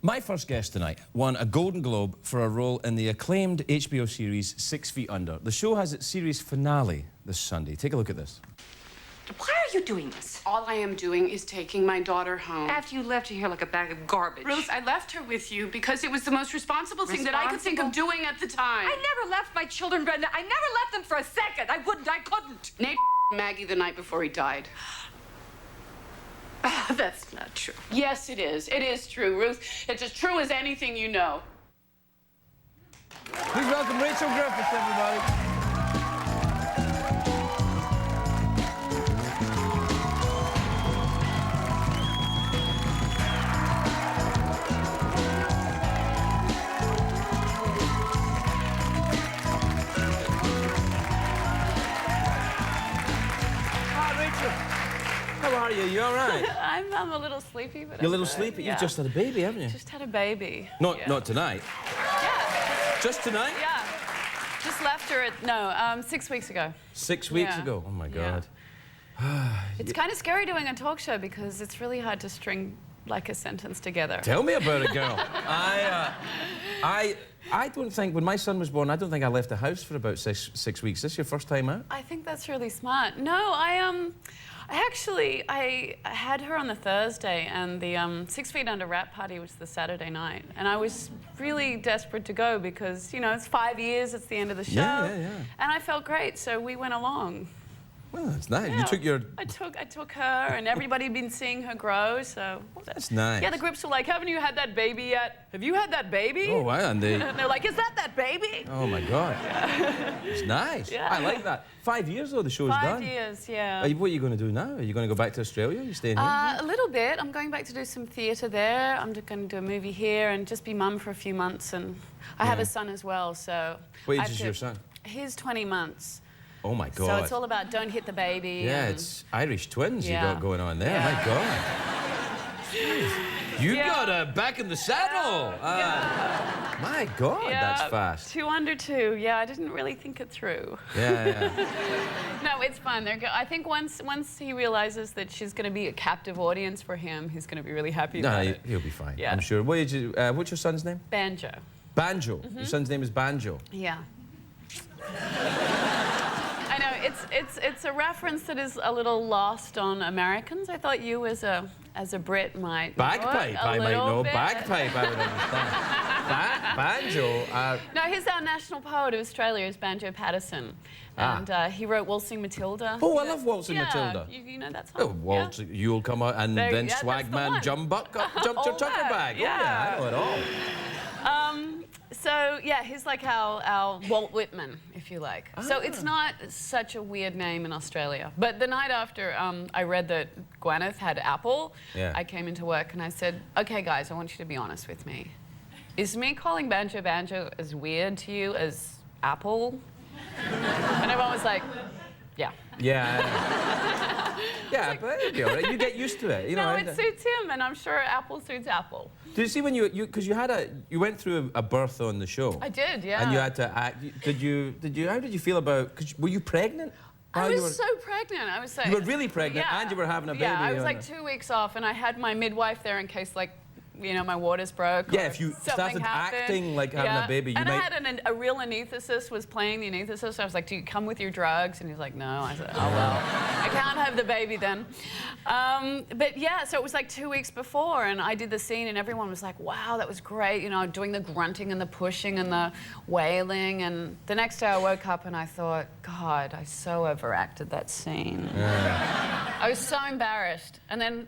My first guest tonight won a Golden Globe for a role in the acclaimed HBO series 6 Feet Under. The show has its series finale this Sunday. Take a look at this. Why are you doing this? All I am doing is taking my daughter home. After you left her here like a bag of garbage. Ruth, I left her with you because it was the most responsible thing that I could think of doing at the time. I never left my children, Brenda. I never left them for a second. I wouldn't. I couldn't. Nate Maggie the night before he died. That's not true. Yes, it is. It is true, Ruth. It's as true as anything you know. Please welcome Rachel Griffiths, everybody. How are you? You all right? I'm a little sleepy, but You're a little sleepy? Yeah. You've just had a baby, haven't you? Just had a baby. Not tonight. Yeah. Just tonight? Yeah. Just left her at, 6 weeks ago. 6 weeks ago? Oh, my God. Yeah. It's kind of scary doing a talk show because it's really hard to string, like, a sentence together. Tell me about it, girl. I don't think, when my son was born, I don't think I left the house for about six weeks. Is this your first time out? I think that's really smart. No, I had her on the Thursday, and the 6 Feet Under wrap party was the Saturday night, and I was really desperate to go because, you know, it's 5 years, it's the end of the show, yeah. And I felt great, so we went along. Well, that's nice. Yeah, You took your... I took her, and everybody had been seeing her grow, so... That's nice. Yeah, the Griffiths were like, haven't you had that baby yet? Have you had that baby? Oh, wow, and they... And they're like, is that baby? Oh, my God. Yeah. It's nice. Yeah. I like that. 5 years, though, the show's done. 5 years, yeah. What are you going to do now? Are you going to go back to Australia? Are you staying here? A little bit. I'm going back to do some theatre there. I'm just going to do a movie here and just be mum for a few months. And I have a son as well, so... What age is your son? He's 20 months. Oh, my God. So it's all about don't hit the baby. Yeah, it's Irish twins you Yeah. got going on there. Yeah. My God. You got her back in the saddle. My God, that's fast. 2 under 2. Yeah, I didn't really think it through. Yeah. No, it's fun. I think once he realizes that she's going to be a captive audience for him, he's going to be really happy about it. He'll be fine, Yeah. I'm sure. What's your son's name? Banjo. Banjo. Your son's name is Banjo. Yeah. I know, it's a reference that is a little lost on Americans. I thought you as a Brit might Bagpipe, I might know. Bit. Bagpipe, I would understand. Banjo. No, he's our national poet of Australia, is Banjo Patterson. And he wrote Waltzing Matilda. Oh, I love Waltzing yeah, Matilda. You know that song? Oh, Waltz, You'll come out, and then yeah, Swagman jumped your tucker bag. Yeah. Oh, yeah, I know it all. So, yeah, he's like our Walt Whitman, if you like. So it's not such a weird name in Australia. But the night after I read that Gwyneth had Apple, I came into work and I said, okay, guys, I want you to be honest with me. Is me calling Banjo Banjo as weird to you as Apple? And everyone was like, yeah. Yeah. Yeah, but it'll be all right. You get used to it. You know, it suits him, and I'm sure Apple suits Apple. Did you see when because you went through a birth on the show? I did, yeah. And you had to act. How did you feel about? Were you pregnant? I was so pregnant. I was like, you were really pregnant, and you were having a baby. Yeah, I was like 2 weeks off, and I had my midwife there in case, like, you know, my waters broke. Yeah, if you started acting like having a baby, you might... I had a real anaesthetist was playing the anaesthetist. I was like, do you come with your drugs? And he's like, no. I said, oh, well, I can't have the baby then. But yeah, so it was like 2 weeks before, and I did the scene, and everyone was like, wow, that was great. You know, doing the grunting and the pushing and the wailing. And the next day I woke up and I thought, God, I so overacted that scene. Yeah. I was so embarrassed. And then,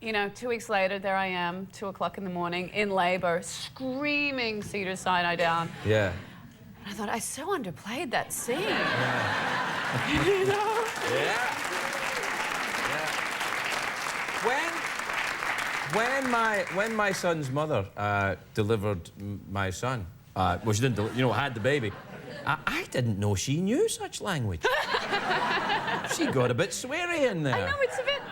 you know, 2 weeks later, there I am, 2 o'clock in the morning, in labor, screaming Cedar Sinai down. Yeah. And I thought, I so underplayed that scene. Yeah. You know? Yeah. When my son's mother delivered my son, well, she didn't, had the baby, I didn't know she knew such language. She got a bit sweary in there. I know,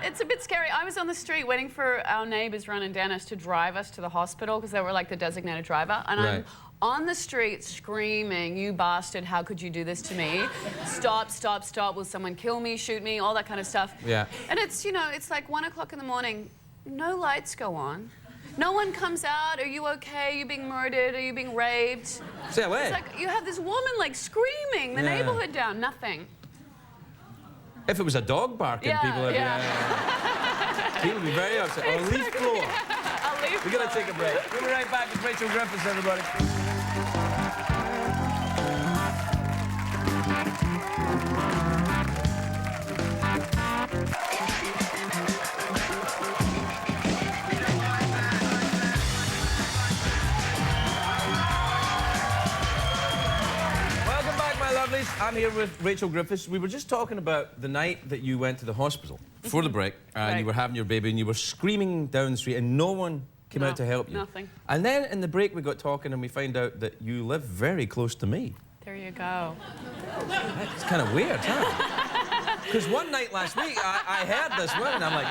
it's a bit scary. I was on the street waiting for our neighbours, Ron and Dennis, to drive us to the hospital because they were like the designated driver. And I'm on the street screaming, you bastard, how could you do this to me? Stop, stop, stop. Will someone kill me, shoot me, all that kind of stuff. Yeah. And it's, it's like 1 o'clock in the morning. No lights go on. No one comes out. Are you okay? Are you being murdered? Are you being raped? Say away. It's like you have this woman like screaming the neighborhood down. Nothing. If it was a dog barking, people would be... people would be very upset. Or a leaf blower. We're going to take a break. We'll be right back with Rachel Griffiths, everybody. I'm here with Rachel Griffiths. We were just talking about the night that you went to the hospital before the break, and you were having your baby, and you were screaming down the street, and no one came out to help you. Nothing. And then in the break, we got talking, and we found out that you live very close to me. There you go. It's kind of weird, huh? Because one night last week, I heard this woman, I'm like,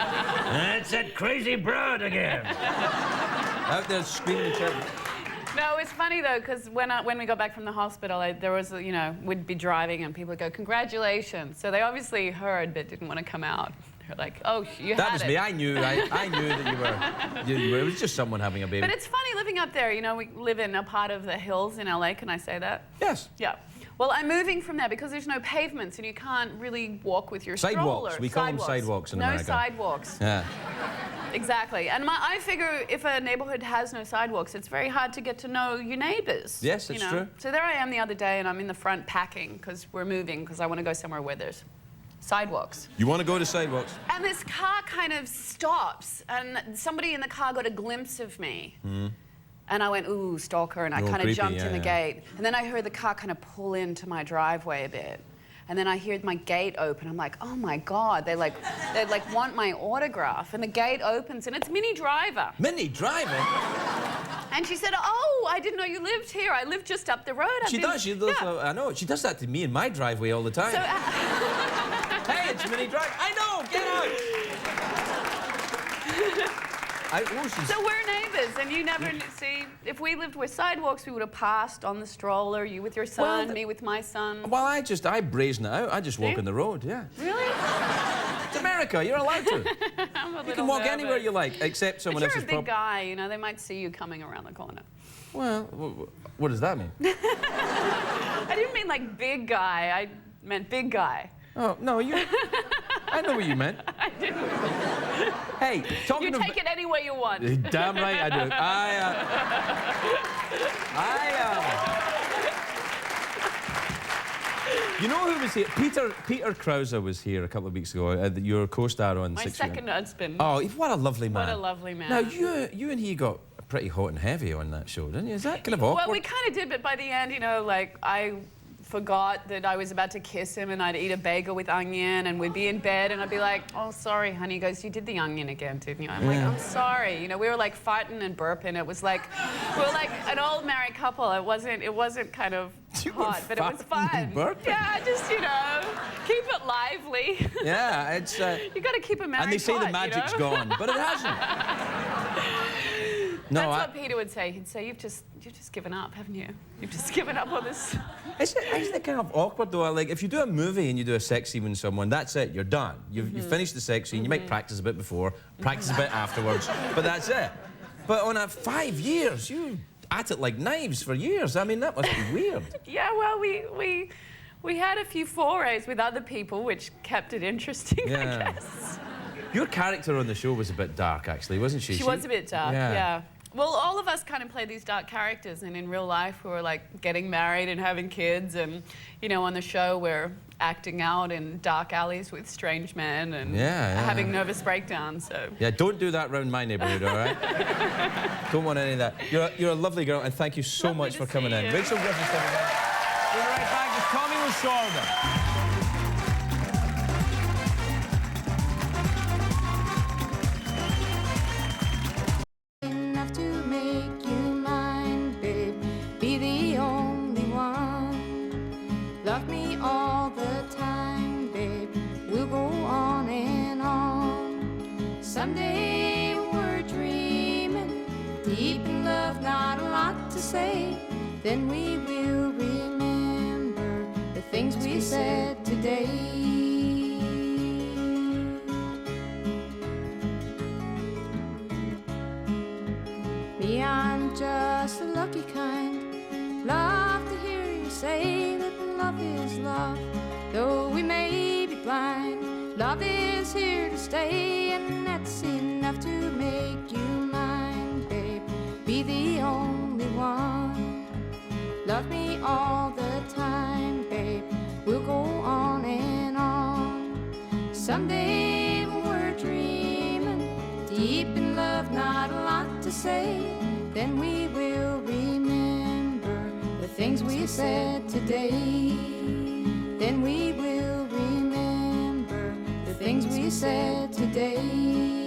it's that crazy broad again. Out there screaming and shouting. No, it's funny though, because when we got back from the hospital, there was, you know, we'd be driving and people would go, congratulations. So they obviously heard but didn't want to come out. They're like, oh, you had it. That was me. I knew that you were. It was just someone having a baby. But it's funny living up there. You know, we live in a part of the hills in LA. Can I say that? Yes. Yeah. Well, I'm moving from there because there's no pavements and you can't really walk with your stroller. Sidewalks. We call them sidewalks in America. No sidewalks. Yeah. Exactly. And I figure if a neighborhood has no sidewalks, it's very hard to get to know your neighbors. Yes, it's true. So there I am the other day, and I'm in the front packing because we're moving because I want to go somewhere where there's sidewalks. You want to go to sidewalks? And this car kind of stops, and somebody in the car got a glimpse of me. Mm. And I went, ooh, stalker, and I kind of jumped in the gate. And then I heard the car kind of pull into my driveway a bit. And then I heard my gate open. I'm like, oh my God, they want my autograph. And the gate opens, and it's Minnie Driver. Minnie Driver? And she said, oh, I didn't know you lived here. I live just up the road. She does. She does. Yeah. I know. She does that to me in my driveway all the time. So, hey, it's Minnie Driver. I know. Get out. So we're neighbours, and you never see. If we lived with sidewalks, we would have passed on the stroller. You with your son, me with my son. Well, I brazen it out. I just walk on the road. Yeah. Really? It's America. You're allowed to. You can walk anywhere you like, except someone else's property. You're a big guy, you know. They might see you coming around the corner. Well, what does that mean? I didn't mean like big guy. I meant big guy. Oh no, you. I know what you meant. I didn't. Hey, talking You take it any way you want. Damn right I do. You know who was here? Peter Krause was here a couple of weeks ago. Your co-star on My second husband. Oh, what a lovely man. What a lovely man. Now you and he got pretty hot and heavy on that show, didn't you? Is that kind of awkward? Well, we kind of did, but by the end, you know, like I forgot that I was about to kiss him, and I'd eat a bagel with onion, and we'd be in bed, and I'd be like, oh, sorry, honey. He goes, you did the onion again, didn't you? I'm like, I'm sorry. You know, we were like farting and burping. It was like, we were like an old married couple. It wasn't kind of hot, but it was fun. Yeah, just, you know, keep it lively. Yeah, it's... you got to keep it married. And they say the magic's gone, but it hasn't. No, that's what Peter would say. He'd say, you've just given up, haven't you? You've just given up on this. Isn't it kind of awkward, though? Like, if you do a movie and you do a sex scene with someone, that's it. You're done. You've finished the sex scene. You might practice a bit before, practice a bit afterwards, but that's it. But on 5 years, you at it like knives for years. I mean, that must be weird. Yeah, well, we had a few forays with other people, which kept it interesting, I guess. Your character on the show was a bit dark, actually, wasn't she? She was a bit dark, yeah. Well, all of us kind of play these dark characters, and in real life, we were like getting married and having kids, and you know, on the show, we're acting out in dark alleys with strange men and having nervous breakdowns. So don't do that around my neighbourhood, all right? Don't want any of that. You're a lovely girl, and thank you so much for coming in. Rachel Griffiths, everybody. We'll be right back with Tommy Lasorda. Love me all the time, babe. We'll go on and on. Someday we're dreaming, deep in love, not a lot to say. Then we will remember the things we said today. I'm just the lucky kind. Love to hear you say that love is love, though we may be blind. Love is here to stay, and that's enough to make you mine, babe. Be the only one. Love me all the time, babe. We'll go on and on. Someday when we're dreaming, deep in love, not a lot to say, then we will remember the things we said today. Then we will remember the things we said today.